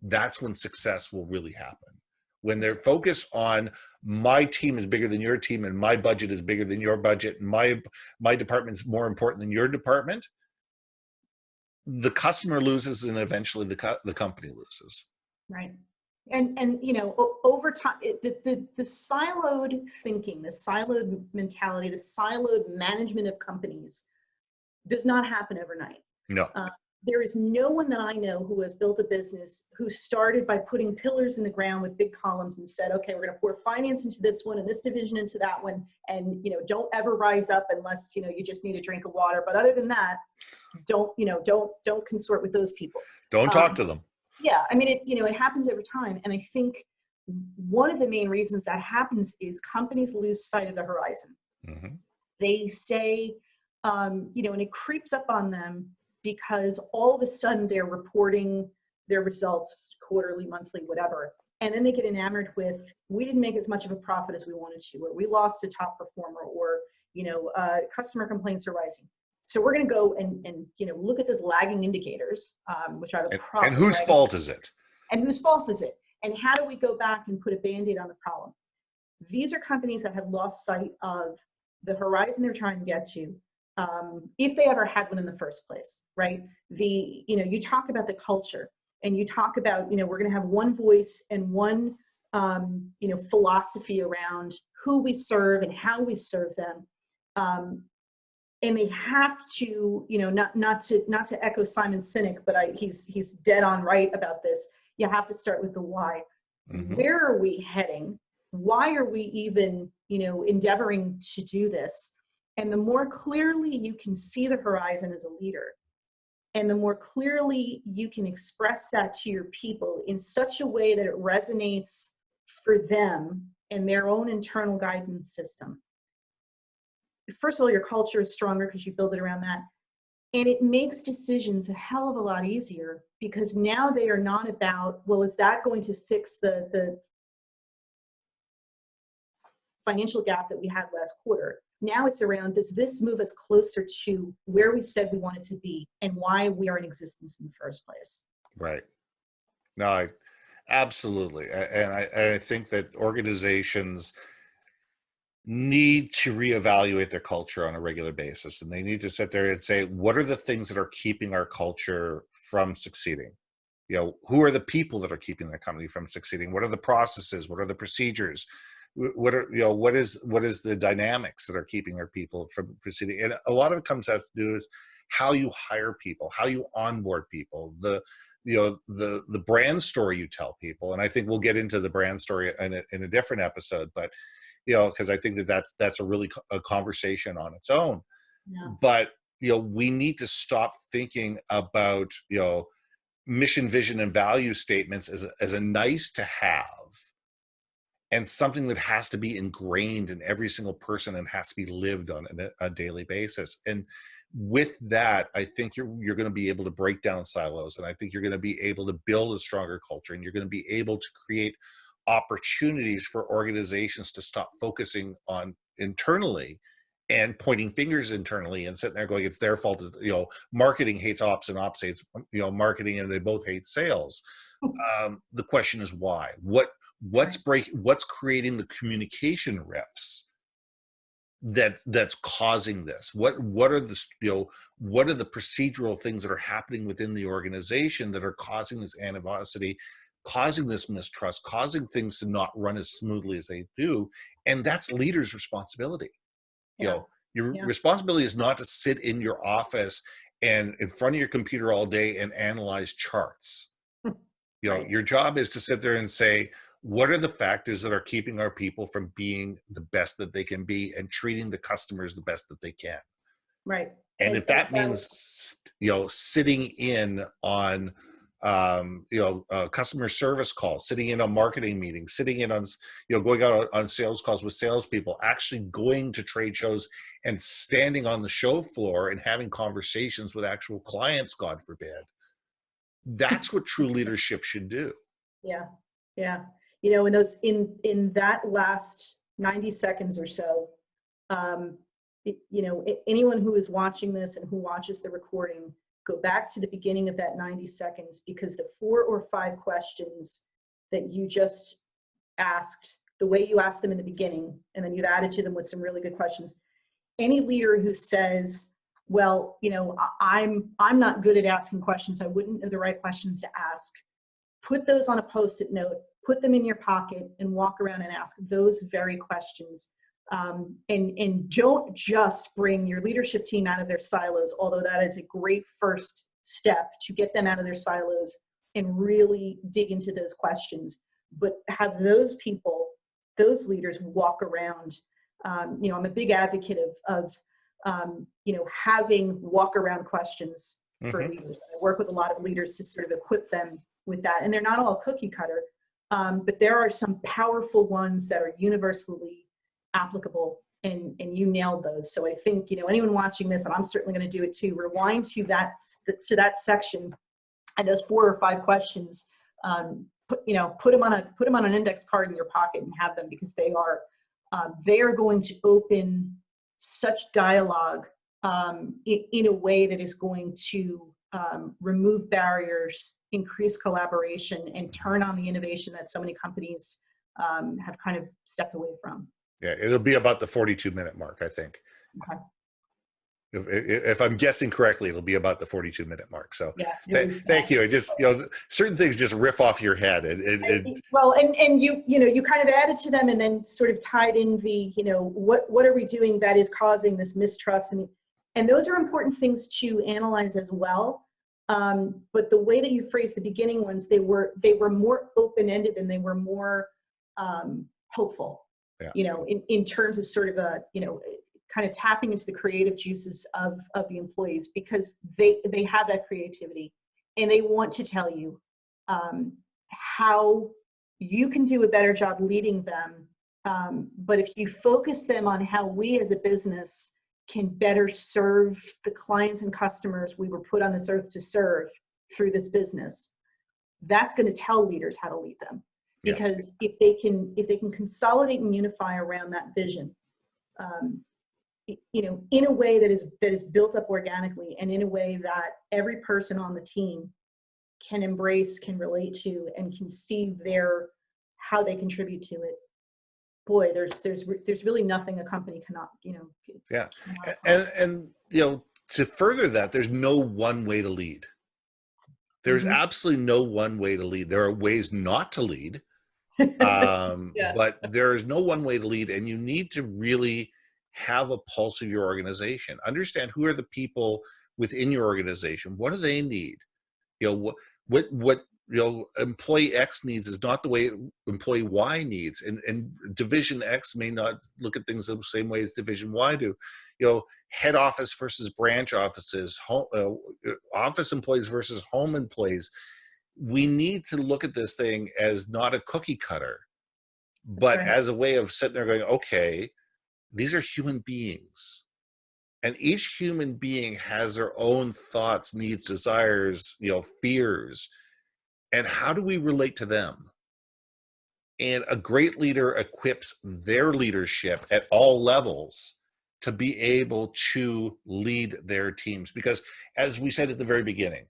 that's when success will really happen. When they're focused on my team is bigger than your team, and my budget is bigger than your budget, and my department is more important than your department, the customer loses, and eventually the company loses. Right. And over time, the siloed thinking, the siloed mentality, the siloed management of companies does not happen overnight. No. There is no one that I know who has built a business who started by putting pillars in the ground with big columns and said, okay, we're going to pour finance into this one and this division into that one. And, don't ever rise up unless, you just need a drink of water. But other than that, don't consort with those people. Don't talk to them. Yeah. I mean, it happens over time. And I think one of the main reasons that happens is companies lose sight of the horizon. Mm-hmm. They say, and it creeps up on them, because all of a sudden they're reporting their results quarterly, monthly, whatever. And then they get enamored with, we didn't make as much of a profit as we wanted to, or we lost a top performer, or, customer complaints are rising. So we're going to go and look at those lagging indicators, which are the problem. And whose fault is it? And whose fault is it? And how do we go back and put a Band-Aid on the problem? These are companies that have lost sight of the horizon they're trying to get to. If they ever had one in the first place, right? You talk about the culture, and you talk about, we're going to have one voice and one, philosophy around who we serve and how we serve them. And they have to, not to echo Simon Sinek, but he's dead on right about this. You have to start with the why. Mm-hmm. Where are we heading? Why are we even, endeavoring to do this? And the more clearly you can see the horizon as a leader, and the more clearly you can express that to your people in such a way that it resonates for them and their own internal guidance system. First of all, your culture is stronger because you build it around that. And it makes decisions a hell of a lot easier, because now they are not about, well, is that going to fix the financial gap that we had last quarter? Now it's around, does this move us closer to where we said we wanted to be and why we are in existence in the first place? Right. No, absolutely. And I think that organizations need to reevaluate their culture on a regular basis. And they need to sit there and say, what are the things that are keeping our culture from succeeding? Who are the people that are keeping their company from succeeding? What are the processes? What are the procedures? What is the dynamics that are keeping our people from proceeding? And a lot of it comes out to do is how you hire people, how you onboard people, the brand story you tell people. And I think we'll get into the brand story in a different episode, but because I think that's a really a conversation on its own. Yeah. But we need to stop thinking about mission, vision, and value statements as a nice to have, and something that has to be ingrained in every single person and has to be lived on a daily basis. And with that, I think you're going to be able to break down silos, and I think you're going to be able to build a stronger culture, and you're going to be able to create opportunities for organizations to stop focusing on internally and pointing fingers internally and sitting there going, it's their fault. Marketing hates ops and ops hates, marketing, and they both hate sales. The question is why? What's creating the communication rifts that's causing this? What are the what are the procedural things that are happening within the organization that are causing this animosity, causing this mistrust, causing things to not run as smoothly as they do? And that's leaders' responsibility. Your responsibility is not to sit in your office and in front of your computer all day and analyze charts. Your job is to sit there and say, what are the factors that are keeping our people from being the best that they can be and treating the customers the best that they can? Right. And if that means, sitting in on, customer service calls, sitting in on marketing meetings, sitting in on, going out on sales calls with salespeople, actually going to trade shows and standing on the show floor and having conversations with actual clients, God forbid, that's what true leadership should do. Yeah. Yeah. In that last 90 seconds or so, anyone who is watching this and who watches the recording, go back to the beginning of that 90 seconds, because the 4 or 5 questions that you just asked, the way you asked them in the beginning, and then you've added to them with some really good questions. Any leader who says, well, I'm not good at asking questions, I wouldn't know the right questions to ask, put those on a Post-it note, put them in your pocket, and walk around and ask those very questions. And don't just bring your leadership team out of their silos, although that is a great first step to get them out of their silos and really dig into those questions. But have those people, those leaders, walk around. I'm a big advocate of having walk around questions for leaders. I work with a lot of leaders to sort of equip them with that. And they're not all cookie cutter, but there are some powerful ones that are universally applicable, and you nailed those. So I think, anyone watching this, and I'm certainly going to do it too, rewind to that section and those 4 or 5 questions, put them on an index card in your pocket and have them, because they are going to open such dialogue in a way that is going to remove barriers, increase collaboration, and turn on the innovation that so many companies have kind of stepped away from. Yeah, it'll be about the 42-minute mark, I think. Okay. If I'm guessing correctly, it'll be about the 42-minute mark. So yeah, thank you. I just, certain things just riff off your head. Well, and you kind of added to them, and then sort of tied in the, what are we doing that is causing this mistrust? And those are important things to analyze as well. But the way that you phrased the beginning ones, they were more open-ended, and they were more hopeful. Yeah. In terms of sort of kind of tapping into the creative juices of the employees, because they have that creativity, and they want to tell you how you can do a better job leading them. But if you focus them on how we as a business can better serve the clients and customers we were put on this earth to serve through this business, that's going to tell leaders how to lead them. Because if they can consolidate and unify around that vision, in a way that is built up organically, and in a way that every person on the team can embrace, can relate to, and can see how they contribute to it. Boy, there's really nothing a company cannot, and to further that, there's no one way to lead. There's absolutely no one way to lead. There are ways not to lead. But there is no one way to lead, and you need to really have a pulse of your organization. Understand who are the people within your organization. What do they need? What employee X needs is not the way employee Y needs, and division X may not look at things the same way as division Y do. Head office versus branch offices, office employees versus home employees. We need to look at this thing as not a cookie cutter. That's but right. as a way of sitting there going, okay, these are human beings. And each human being has their own thoughts, needs, desires, fears. And how do we relate to them? And a great leader equips their leadership at all levels to be able to lead their teams. Because as we said at the very beginning,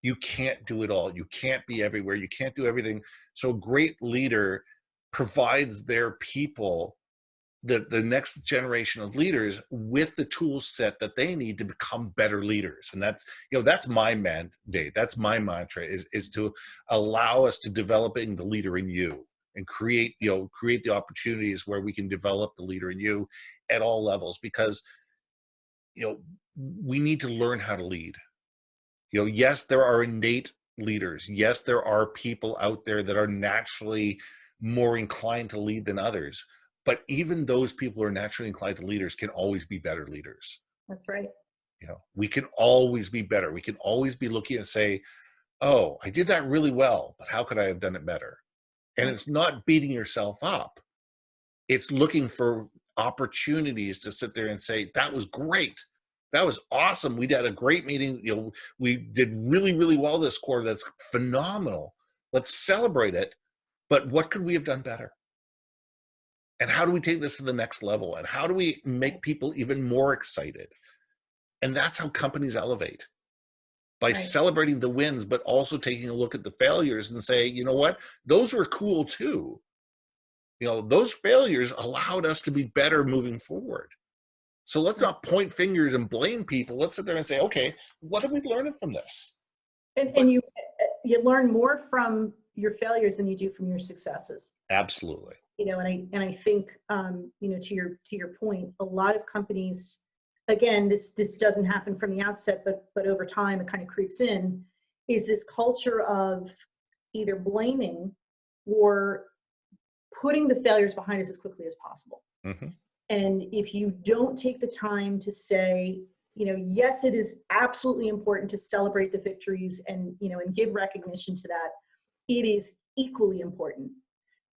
you can't do it all. You can't be everywhere. You can't do everything. So a great leader provides their people, the next generation of leaders, with the tool set that they need to become better leaders. And that's my mandate. That's my mantra, is to allow us to developing the leader in you, and create the opportunities where we can develop the leader in you at all levels. Because we need to learn how to lead. Yes, there are innate leaders. Yes, there are people out there that are naturally more inclined to lead than others. But even those people who are naturally inclined to leaders can always be better leaders. That's right. We can always be better. We can always be looking and say, oh, I did that really well, but how could I have done it better? And it's not beating yourself up. It's looking for opportunities to sit there and say, that was great. That was awesome. We had a great meeting. We did really, really well this quarter. That's phenomenal. Let's celebrate it. But what could we have done better? And how do we take this to the next level? And how do we make people even more excited? And that's how companies elevate, by celebrating the wins, but also taking a look at the failures and say, you know what? Those were cool too. Those failures allowed us to be better moving forward. So let's not point fingers and blame people. Let's sit there and say, okay, what are we learning from this? And you learn more from your failures than you do from your successes. Absolutely. And I think, to your point, a lot of companies, again, this doesn't happen from the outset, but over time it kind of creeps in, is this culture of either blaming or putting the failures behind us as quickly as possible. Mm-hmm. And if you don't take the time to say, yes, it is absolutely important to celebrate the victories and give recognition to that, it is equally important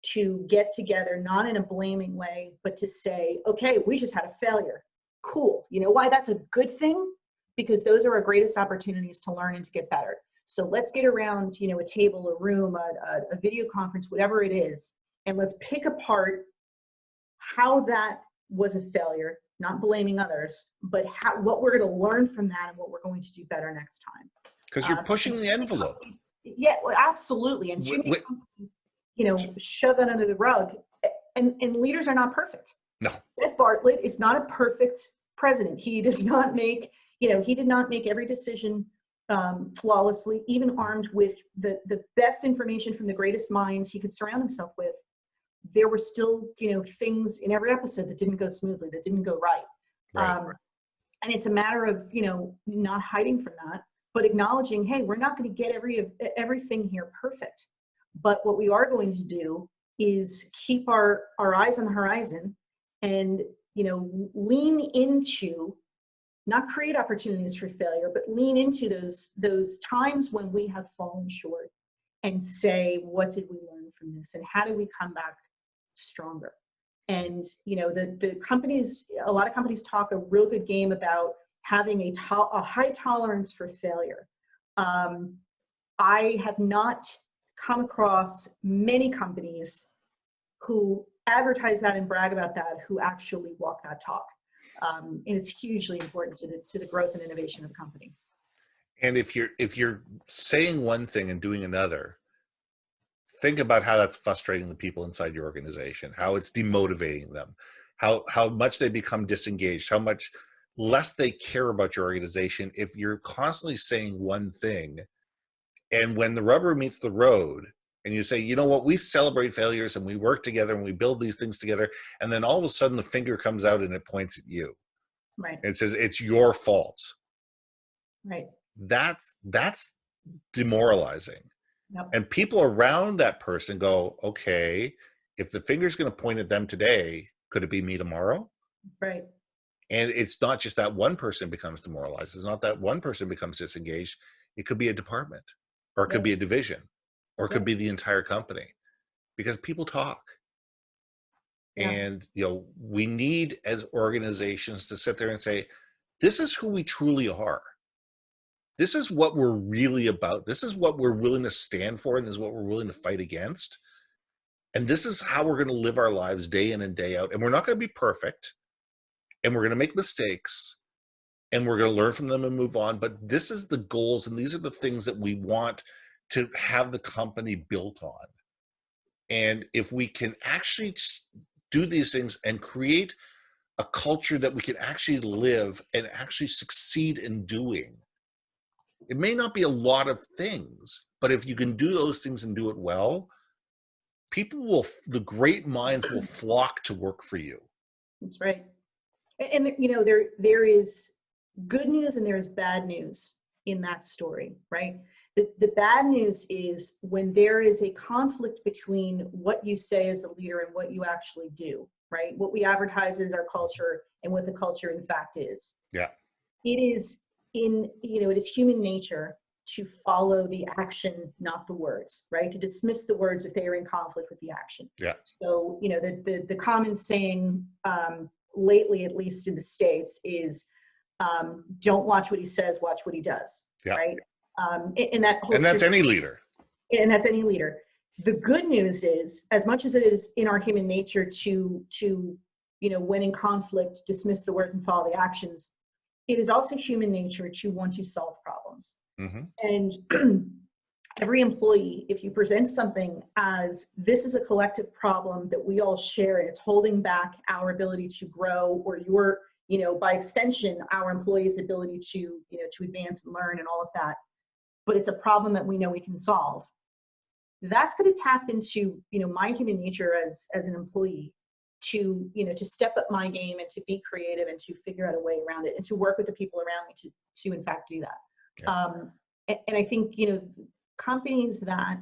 to get together, not in a blaming way, but to say, okay, we just had a failure. Cool. You know why that's a good thing? Because those are our greatest opportunities to learn and to get better. So let's get around, a table, a room, a video conference, whatever it is, and let's pick apart how that was a failure, not blaming others, but what we're going to learn from that and what we're going to do better next time. Because you're pushing the envelope. Yeah, well, absolutely. And too many companies, shove that under the rug. And leaders are not perfect. No. Ed Bartlett is not a perfect president. He does not make, he did not make every decision flawlessly, even armed with the best information from the greatest minds he could surround himself with. There were still, things in every episode that didn't go smoothly, that didn't go right. And it's a matter of, not hiding from that, but acknowledging, hey, we're not going to get everything here perfect. But what we are going to do is keep our eyes on the horizon and, lean into, not create opportunities for failure, but lean into those times when we have fallen short and say, what did we learn from this? And how do we come back stronger? And, the companies, a lot of companies talk a real good game about having a high tolerance for failure. I have not come across many companies who advertise that and brag about that, who actually walk that talk. And it's hugely important to the growth and innovation of the company. And if you're saying one thing and doing another, think about how that's frustrating the people inside your organization, how it's demotivating them, how much they become disengaged, how much less they care about your organization if you're constantly saying one thing. And when the rubber meets the road and you say, you know what, we celebrate failures and we work together and we build these things together, and then all of a sudden the finger comes out and it points at you. Right. It says it's your fault. Right. That's demoralizing. Yep. And people around that person go, okay, if the finger's going to point at them today, could it be me tomorrow? Right. And it's not just that one person becomes demoralized. It's not that one person becomes disengaged. It could be a department, or it could be a division, or it could be the entire company, because people talk. Yeah. And, we need as organizations to sit there and say, this is who we truly are. This is what we're really about. This is what we're willing to stand for, and this is what we're willing to fight against. And this is how we're going to live our lives day in and day out. And we're not going to be perfect, and we're going to make mistakes, and we're going to learn from them and move on. But this is the goals, and these are the things that we want to have the company built on. And if we can actually do these things and create a culture that we can actually live and actually succeed in doing, it may not be a lot of things, but if you can do those things and do it well, the great minds will flock to work for you. That's right. And there is good news and there is bad news in that story, right? The bad news is when there is a conflict between what you say as a leader and what you actually do, right? What we advertise as our culture and what the culture in fact is. Yeah. It is it is human nature to follow the action, not the words, right? To dismiss the words if they are in conflict with the action. Yeah. So, the common saying lately, at least in the States, is don't watch what he says, watch what he does, Yeah. right? And that's any leader. And that's any leader. The good news is, as much as it is in our human nature to when in conflict, dismiss the words and follow the actions, it is also human nature to want to solve problems. Mm-hmm. And every employee, if you present something as this is a collective problem that we all share and it's holding back our ability to grow, or by extension, our employees' ability to advance and learn and all of that, but it's a problem that we know we can solve, that's going to tap into, my human nature as an employee to step up my game and to be creative and to figure out a way around it and to work with the people around me to in fact do that. Yeah. And I think, companies that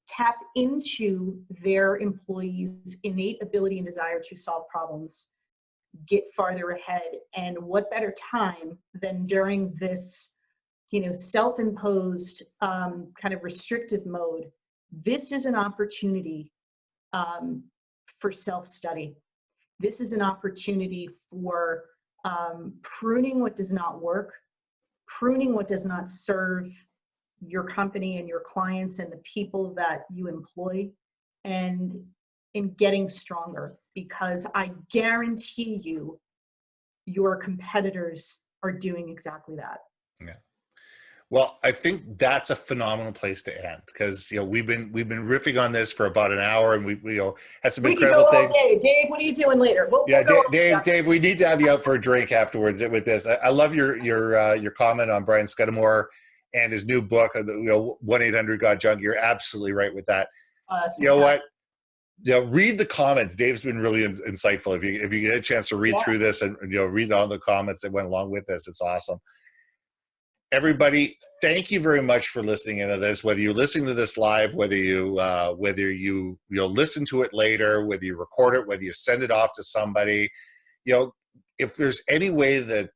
tap into their employees' innate ability and desire to solve problems get farther ahead. And what better time than during this, self-imposed kind of restrictive mode? This is an opportunity for self-study. This is an opportunity for pruning what does not work, pruning what does not serve your company and your clients and the people that you employ, and in getting stronger, because I guarantee you your competitors are doing exactly that. Yeah. Well, I think that's a phenomenal place to end, because we've been riffing on this for about an hour, and we had some incredible things. Okay, Dave, what are you doing later? We'll Dave, we need to have you out for a drink afterwards with this. I love your comment on Brian Scudamore and his new book, 1-800-GOT-JUNK. You're absolutely right with that. You know what? Read the comments. Dave's been really insightful. If you get a chance to read through this and read all the comments that went along with this, it's awesome. Everybody, thank you very much for listening into this. Whether you're listening to this live, whether you listen to it later, whether you record it, whether you send it off to somebody, if there's any way that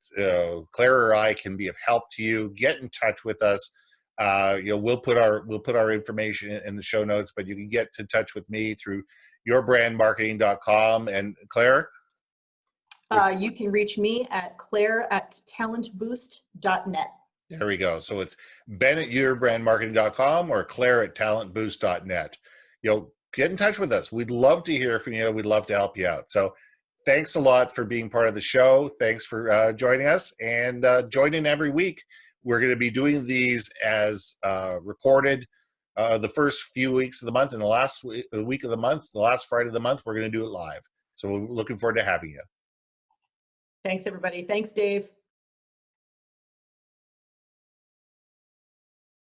Claire or I can be of help to you, get in touch with us. We'll put our information in the show notes, but you can get in touch with me through yourbrandmarketing.com. And Claire? You can reach me at claire@talentboost.net. There we go. So it's Ben at yourbrandmarketing.com or Claire at talentboost.net. Get in touch with us. We'd love to hear from you. We'd love to help you out. So thanks a lot for being part of the show. Thanks for joining us, and join in every week. We're going to be doing these as recorded the first few weeks of the month, and the last week of the month, the last Friday of the month, we're going to do it live. So we're looking forward to having you. Thanks, everybody. Thanks, Dave.